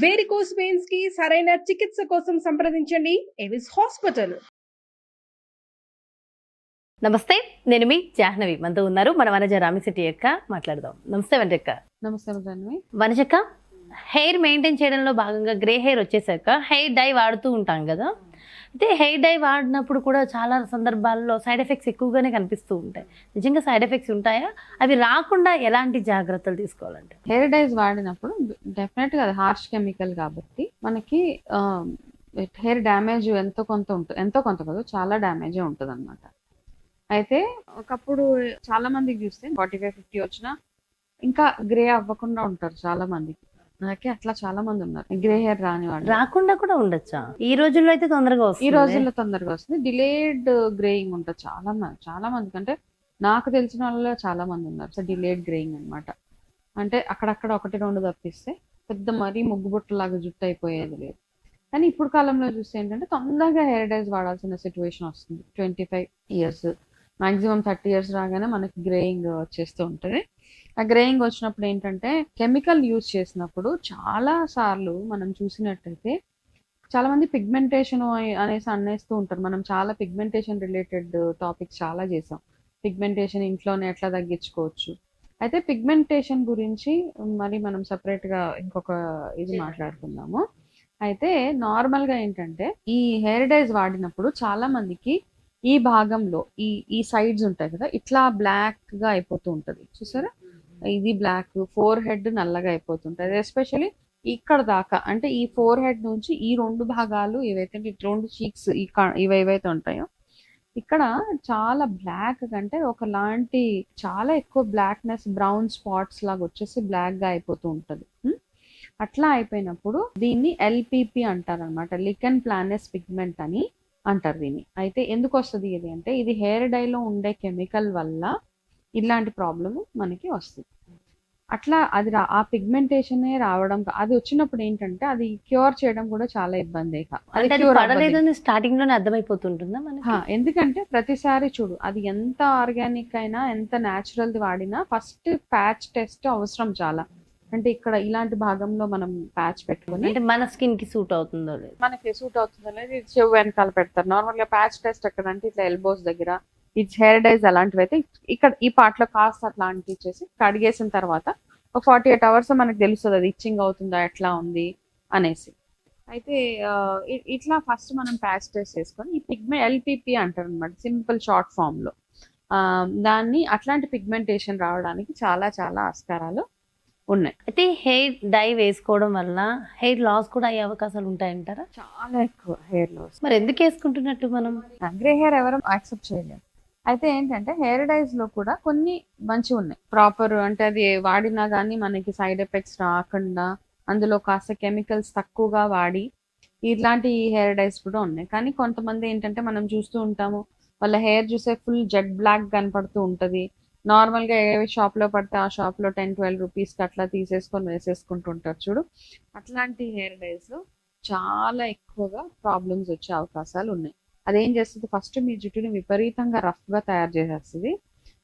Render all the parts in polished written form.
Varicose veins కి సరైన చికిత్స కోసం సంప్రదించండి ఎవిస్ హాస్పిటల్. నమస్తే, నేను మీ జాహ్నవి. మనతో ఉన్నారు మన వనజ రామిశెట్టి అక్క. మాట్లాడదాం. నమస్తే వనజక్క. నమస్తే జాహ్నవి. వనజక్క, హెయిర్ మెయింటైన్ చేయడంలో భాగంగా గ్రే హెయిర్ వచ్చేసాక హెయిర్ డై వాడుతూ ఉంటాం కదా. అయితే హెయిర్ డై వాడినప్పుడు కూడా చాలా సందర్భాల్లో సైడ్ ఎఫెక్ట్స్ ఎక్కువగానే కనిపిస్తూ ఉంటాయి. నిజంగా సైడ్ ఎఫెక్ట్స్ ఉంటాయా? అవి రాకుండా ఎలాంటి జాగ్రత్తలు తీసుకోవాలంటే? హెయిర్ డైస్ వాడినప్పుడు డెఫినెట్గా అది హార్ష్ కెమికల్ కాబట్టి మనకి హెయిర్ డ్యామేజ్ ఎంతో కొంత ఉంటుంది. ఎంతో కొంత కాదు, చాలా డ్యామేజే ఉంటుంది అనమాట. అయితే ఒకప్పుడు చాలా మందికి చూస్తే 45-50 వచ్చినా ఇంకా గ్రే అవ్వకుండా ఉంటారు చాలా మందికి. నాకే అట్లా చాలా మంది ఉన్నారు గ్రే హెయిర్ రాని వాళ్ళు. రాకుండా కూడా ఉండొచ్చా? ఈ రోజుల్లో అయితే తొందరగా వస్తుంది. ఈ రోజుల్లో తొందరగా వస్తుంది. డిలేడ్ గ్రేయింగ్ ఉంటుంది చాలా మంది కంటే నాకు తెలిసిన వాళ్ళలో చాలా మంది ఉన్నారు. సో డిలేడ్ గ్రేయింగ్ అనమాట. అంటే అక్కడక్కడ 1-2 తప్పిస్తే పెద్ద మరీ ముగ్గుబుట్టలాగా జుట్టు అయిపోయేది లేదు. కానీ ఇప్పుడు కాలంలో చూస్తే ఏంటంటే తొందరగా హెయిర్ డైస్ వాడాల్సిన సిచ్యువేషన్ వస్తుంది. 25 years మాక్సిమం 30 years రాగానే మనకి గ్రేయింగ్ వచ్చేస్తూ ఉంటుంది. ఆ గ్రేయింగ్ వచ్చినప్పుడు ఏంటంటే కెమికల్ యూజ్ చేసినప్పుడు చాలా సార్లు మనం చూసినట్టయితే చాలా మంది పిగ్మెంటేషన్ అనేసి అనేస్తూ ఉంటారు. మనం చాలా పిగ్మెంటేషన్ రిలేటెడ్ టాపిక్స్ చాలా చేసాం. పిగ్మెంటేషన్ ఇంట్లోనే ఎట్లా తగ్గించుకోవచ్చు. అయితే పిగ్మెంటేషన్ గురించి మరి మనం సపరేట్గా ఇంకొక ఇది మాట్లాడుకుందాము. అయితే నార్మల్గా ఏంటంటే ఈ హెయిర్ డైస్ వాడినప్పుడు చాలా మందికి ఈ భాగంలో ఈ సైడ్స్ ఉంటాయి కదా, ఇట్లా బ్లాక్ గా అయిపోతూ ఉంటది. చూసారా, ఇది బ్లాక్, ఫోర్ హెడ్ నల్లగా అయిపోతుంటది. ఎస్పెషల్లీ ఇక్కడ దాకా, అంటే ఈ ఫోర్ హెడ్ నుంచి ఈ 2 భాగాలు ఏవైతే 2 చీక్స్ ఇవేవైతే ఉంటాయో ఇక్కడ చాలా బ్లాక్ కంటే ఒకలాంటి చాలా ఎక్కువ బ్లాక్నెస్, బ్రౌన్ స్పాట్స్ లాగా వచ్చేసి బ్లాక్ గా అయిపోతూ ఉంటది. అట్లా అయిపోయినప్పుడు దీన్ని ఎల్పిపి అంటారు అనమాట. లికెన్ ప్లానస్ పిగ్మెంట్ అని అంటారు దీన్ని. అయితే ఎందుకు వస్తుంది ఇది అంటే, ఇది హెయిర్ డైలో ఉండే కెమికల్ వల్ల ఇలాంటి ప్రాబ్లమ్ మనకి వస్తుంది. అట్లా అది ఆ పిగ్మెంటేషనే రావడం, అది వచ్చినప్పుడు ఏంటంటే అది క్యూర్ చేయడం కూడా చాలా ఇబ్బంది. స్టార్టింగ్ లోనే అర్థమైపోతుంటుందా మనకి? ఎందుకంటే ప్రతిసారి చూడు, అది ఎంత ఆర్గానిక్ అయినా ఎంత న్యాచురల్ వాడినా ఫస్ట్ ప్యాచ్ టెస్ట్ అవసరం చాలా. అంటే ఇక్కడ ఇలాంటి భాగంలో మనం ప్యాచ్ పెట్టుకుని, అంటే మన స్కిన్ కి సూట్ అవుతుందో లేదు, మనకి సూట్ అవుతుందో లేదు, ఇది చెవు వెనకాల పెడతారు. నార్మల్ గా ప్యాచ్ టెస్ట్ ఎక్కడ అంటే ఇట్లా ఎల్బోస్ దగ్గర. ఈ హెయిర్ డైస్ అలాంటివి అయితే ఇక్కడ ఈ పార్ట్ లో కాస్త అట్లా అంటించేసి కడిగేసిన తర్వాత ఒక 48 hours మనకు తెలుస్తుంది అది ఇచ్చింగ్ అవుతుందా ఎట్లా ఉంది అనేసి. అయితే ఇట్లా ఫస్ట్ మనం ప్యాచ్ టెస్ట్ చేసుకొని ఈ పిగ్మెంట్ ఎల్పిపి అంటారు అనమాట, సింపుల్ షార్ట్ ఫామ్ లో. దాన్ని అట్లాంటి పిగ్మెంటేషన్ రావడానికి చాలా చాలా ఆస్కారాలు ఉన్నాయి. అయితే హెయిర్ డై వేసుకోవడం వల్ల హెయిర్ లాస్ కూడా అయ్యే అవకాశాలు ఉంటాయంటారా? చాలా ఎక్కువ హెయిర్ లాస్. మరి ఎందుకు వేసుకుంటున్నట్టు మనం? గ్రే హెయిర్ ఎవరు యాక్సెప్ట్ చేయలేము. అయితే ఏంటంటే హెయిర్ డైస్ లో కూడా కొన్ని మంచి ఉన్నాయి ప్రాపర్, అంటే అది వాడినా కానీ మనకి సైడ్ ఎఫెక్ట్స్ రాకుండా అందులో కాస్త కెమికల్స్ తక్కువగా వాడి ఇట్లాంటి హెయిర్ డైస్ కూడా ఉన్నాయి. కానీ కొంతమంది ఏంటంటే మనం చూస్తూ ఉంటాము, వాళ్ళ హెయిర్ చూసే ఫుల్ జెడ్ బ్లాక్ కనపడుతూ ఉంటది. నార్మల్గా ఏ షాప్లో పడితే ఆ షాప్లో 10-12 రూపీస్కి అట్లా తీసేసుకొని వేసేసుకుంటుంటారు చూడు. అట్లాంటి హెయిర్ డైస్ చాలా ఎక్కువగా ప్రాబ్లమ్స్ వచ్చే అవకాశాలు ఉన్నాయి. అదేం చేస్తుంది, ఫస్ట్ మీ జుట్టుని విపరీతంగా రఫ్గా తయారు చేసేస్తుంది.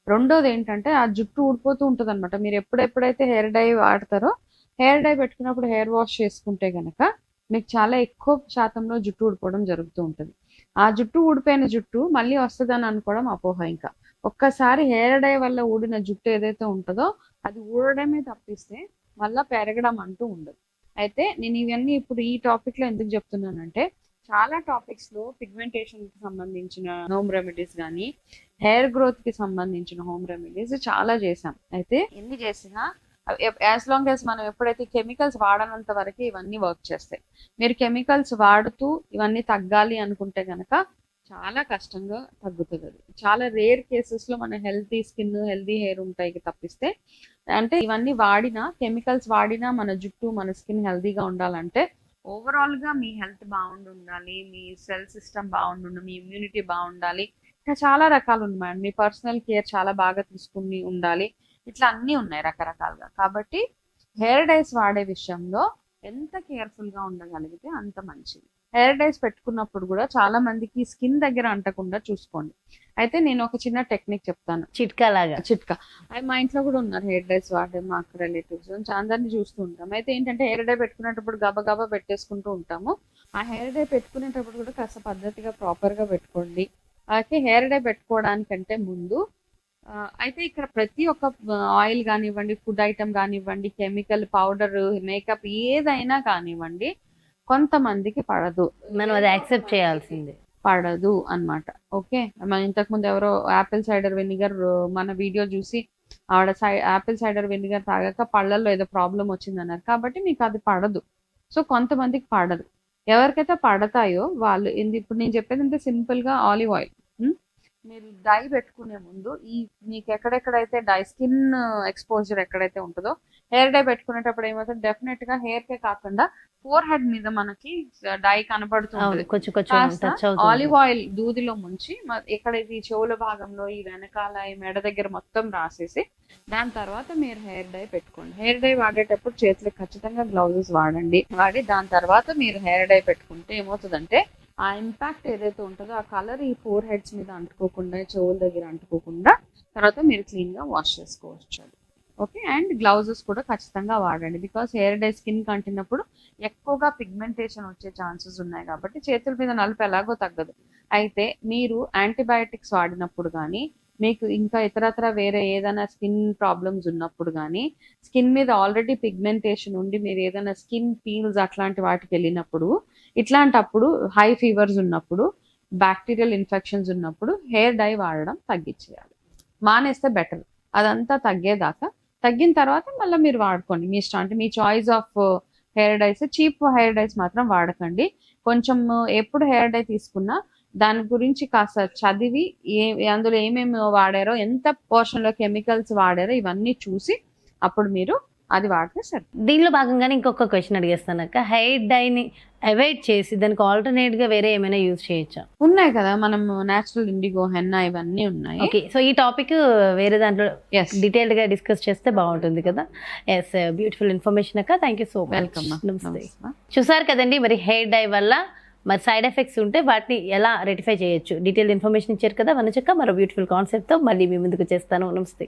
రెండోది ఏంటంటే ఆ జుట్టు ఊడిపోతూ ఉంటుంది అనమాట. మీరు ఎప్పుడైతే హెయిర్ డై వాడతారో, హెయిర్ డై పెట్టుకున్నప్పుడు హెయిర్ వాష్ చేసుకుంటే కనుక మీకు చాలా ఎక్కువ శాతంలో జుట్టు ఊడిపోవడం జరుగుతూ ఉంటుంది. ఆ జుట్టు ఊడిపోయిన జుట్టు మళ్ళీ వస్తుందని అనుకోవడం అపోహ. ఇంకా ఒక్కసారి హెయిర్ డై వల్ల ఊడిన జుట్టు ఏదైతే ఉంటుందో అది ఊడడమే తప్పిస్తే మళ్ళీ పెరగడం అంటూ ఉండదు. అయితే నేను ఇవన్నీ ఇప్పుడు ఈ టాపిక్ లో ఎందుకు చెప్తున్నానంటే, చాలా టాపిక్స్ లో పిగ్మెంటేషన్ కి సంబంధించిన హోమ్ రెమెడీస్ కానీ హెయిర్ గ్రోత్ కి సంబంధించిన హోమ్ రెమెడీస్ చాలా చేసాం. అయితే ఎన్ని చేసినా యాజ్ లాంగ్ యాజ్ మనం ఎప్పుడైతే కెమికల్స్ వాడనంత వరకు ఇవన్నీ వర్క్ చేస్తాయి. మీరు కెమికల్స్ వాడుతూ ఇవన్నీ తగ్గాలి అనుకుంటే కనుక చాలా కష్టంగా తగ్గుతుంది. అది చాలా రేర్ కేసెస్ లో మన హెల్తీ స్కిన్, హెల్తీ హెయిర్ ఉంటాయి తప్పిస్తే, అంటే ఇవన్నీ వాడినా, కెమికల్స్ వాడినా మన జుట్టు, మన స్కిన్ హెల్తీగా ఉండాలంటే ఓవరాల్ గా మీ హెల్త్ బాగుండాలి, మీ సెల్ సిస్టమ్ బాగుండాలి, మీ ఇమ్యూనిటీ బాగుండాలి. ఇంకా చాలా రకాలు ఉన్నాయి. మీ పర్సనల్ కేర్ చాలా బాగా తీసుకుని ఉండాలి. ఇట్లా అన్నీ ఉన్నాయి రకరకాలుగా. కాబట్టి హెయిర్ డైస్ వాడే విషయంలో ఎంత కేర్ఫుల్ గా ఉండగలిగితే అంత మంచిది. హెయిర్ డైస్ పెట్టుకున్నప్పుడు కూడా చాలా మందికి స్కిన్ దగ్గర అంటకుండా చూసుకోండి. అయితే నేను ఒక చిన్న టెక్నిక్ చెప్తాను, చిట్కా లాగా. చిట్కా. అది మా ఇంట్లో కూడా ఉన్నారు హెయిర్ డైస్ వాడే మా అక్క రిలేటివ్స్, అందరినీ చూస్తూ ఉంటాం. అయితే ఏంటంటే హెయిర్ డై పెట్టుకునేటప్పుడు గబగబా పెట్టేసుకుంటూ ఉంటాము. ఆ హెయిర్ డై పెట్టుకునేటప్పుడు కూడా కాస్త పద్ధతిగా ప్రాపర్ గా పెట్టుకోండి. అలాగే హెయిర్ డై పెట్టుకోవడానికంటే ముందు అయితే ఇక్కడ ప్రతి ఒక్క ఆయిల్ కానివ్వండి, ఫుడ్ ఐటమ్ కానివ్వండి, కెమికల్ పౌడర్, మేకప్ ఏదైనా కానివ్వండి కొంతమందికి పడదు. మనం అది యాక్సెప్ట్ చేయాల్సిందే. పడదు అన్నమాట. ఓకే, మన ఇంతకు ముందు ఎవరో యాపిల్ సైడర్ వెనిగర్ మన వీడియో చూసి ఆవిడ యాపిల్ సైడర్ వెనిగర్ తాగాక పళ్ళల్లో ఏదో ప్రాబ్లం వచ్చిందన్నారు, కాబట్టి మీకు అది పడదు. సో కొంతమందికి పడదు. ఎవరికైతే పడతాయో వాళ్ళు ఇప్పుడు నేను చెప్పేది అంటే సింపుల్ గా ఆలివ్ ఆయిల్ మీరు డై పెట్టుకునే ముందు మీకు ఎక్కడెక్కడైతే డై స్కిన్ ఎక్స్పోజర్ ఎక్కడైతే ఉంటుందో హెయిర్ డై పెట్టుకునేటప్పుడు ఏమవుతుంది, డెఫినెట్ గా హెయిర్ కే కాకుండా ఫోర్ హెడ్ మీద మనకి డై కనబడుతుంది. ఆలివ్ ఆయిల్ దూదిలో ముంచి ఇక్కడ ఇది చెవుల భాగంలో ఈ వెనకాల ఈ మెడ దగ్గర మొత్తం రాసేసి దాని తర్వాత మీరు హెయిర్ డై పెట్టుకోండి. హెయిర్ డై వాడేటప్పుడు చేతులకు ఖచ్చితంగా గ్లౌజెస్ వాడి దాని తర్వాత మీరు హెయిర్ డై పెట్టుకుంటే ఏమవుతుందంటే ఆ ఇంపాక్ట్ ఏదైతే ఉంటుందో ఆ కలర్ ఈ ఫోర్ హెడ్స్ మీద అంటుకోకుండా, చెవుల దగ్గర అంటుకోకుండా తర్వాత మీరు క్లీన్ గా వాష్ చేసుకోవచ్చు. ఓకే, అండ్ గ్లౌజెస్ కూడా ఖచ్చితంగా వాడండి. బికాస్ హెయిర్ డై స్కిన్ కంటినప్పుడు ఎక్కువగా పిగ్మెంటేషన్ వచ్చే ఛాన్సెస్ ఉన్నాయి కాబట్టి చేతుల మీద నలుపు ఎలాగో తగ్గదు. అయితే మీరు యాంటీబయాటిక్స్ వాడినప్పుడు కానీ, మీకు ఇంకా ఇతరత్ర వేరే ఏదైనా స్కిన్ ప్రాబ్లమ్స్ ఉన్నప్పుడు కానీ, స్కిన్ మీద ఆల్రెడీ పిగ్మెంటేషన్ ఉండి మీరు ఏదైనా స్కిన్ పీల్స్ అట్లాంటి వాటికి వెళ్ళినప్పుడు, ఇట్లాంటప్పుడు హై ఫీవర్స్ ఉన్నప్పుడు, బ్యాక్టీరియల్ ఇన్ఫెక్షన్స్ ఉన్నప్పుడు హెయిర్ డై వాడడం తగ్గించేయాలి. మానేస్తే బెటర్. అదంతా తగ్గేదాకా, తగ్గిన తర్వాత మళ్ళీ మీరు వాడుకోండి మీ ఇష్టం. అంటే మీ choice of hair dyes. Cheap hair dyes మాత్రం వాడకండి. కొంచెం ఎప్పుడు హెయిర్ డై తీసుకున్నా దాని గురించి కాస్త చదివి అందులో ఏమేమి వాడారో, ఎంత పోర్షన్ లో కెమికల్స్ వాడారో ఇవన్నీ చూసి అప్పుడు మీరు అది వాడితే సరే. దీనిలో భాగంగానే ఇంకొక క్వశ్చన్ అడిగేస్తాను అక్క, హెయిర్ డైని అవాయిడ్ చేసి దానికి ఆల్టర్నేట్ గా వేరే ఏమైనా యూజ్ చేయొచ్చా? ఉన్నాయి కదా, మనం నేచురల్ ఇండిగో, హెన్నా ఇవన్నీ ఉన్నాయి. ఓకే, సో ఈ టాపిక్ వేరే దాంట్లో డీటెయిల్డ్ గా డిస్కస్ చేస్తే బాగుంటుంది కదా. ఎస్, బ్యూటిఫుల్ ఇన్ఫర్మేషన్ అక్క, thank you so much. Welcome. నమస్తే. చూసారు కదండి, మరి హెయిర్ డై వల్ల మరి సైడ్ ఎఫెక్ట్స్ ఉంటే వాటిని ఎలా రెటిఫై చేయొచ్చు, డీటెయిల్ ఇన్ఫర్మేషన్ ఇచ్చారు కదా వనచక్క. మరో బ్యూటిఫుల్ కాన్సెప్ట్తో మళ్ళీ మీ ముందుకు చేస్తాను. నమస్తే.